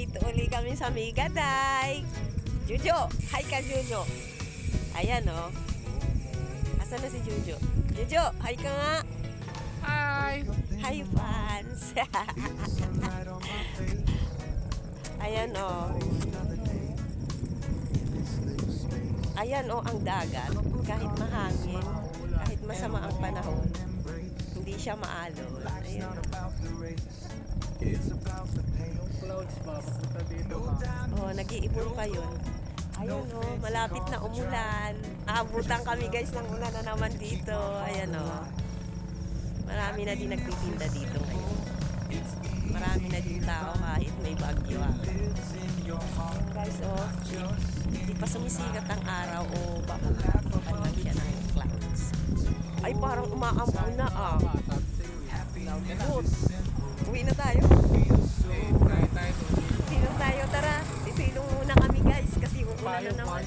Nandito uli kami sa Migaday. Jojo, hi ka Jojo. Ayan oh. Asan na si Jojo? Jojo, hi ka nga. Hi! Hi fans. Ayan oh. Ayan oh ang dagat. Kahit mahangin, kahit masama ang panahon, hindi siya maalon. Ayan. Clouds ba? Papunta dito ba? Oh, nag-iipon pa yun. Ayun oh, malapit na umulan. Aabutan kami guys ng ulan na naman dito. Ayan oh. Marami na din nagtitinda dito ngayon. Marami na din tao kahit may bagyo. Ayan guys oh, hindi pa sumisikat ang araw o baka nakakapan lang siya ng clouds. Ay parang umaambon na ah. Good. Uwi na tayo. Silong tayo, tara. Isilong muna kami guys kasi uulan na naman.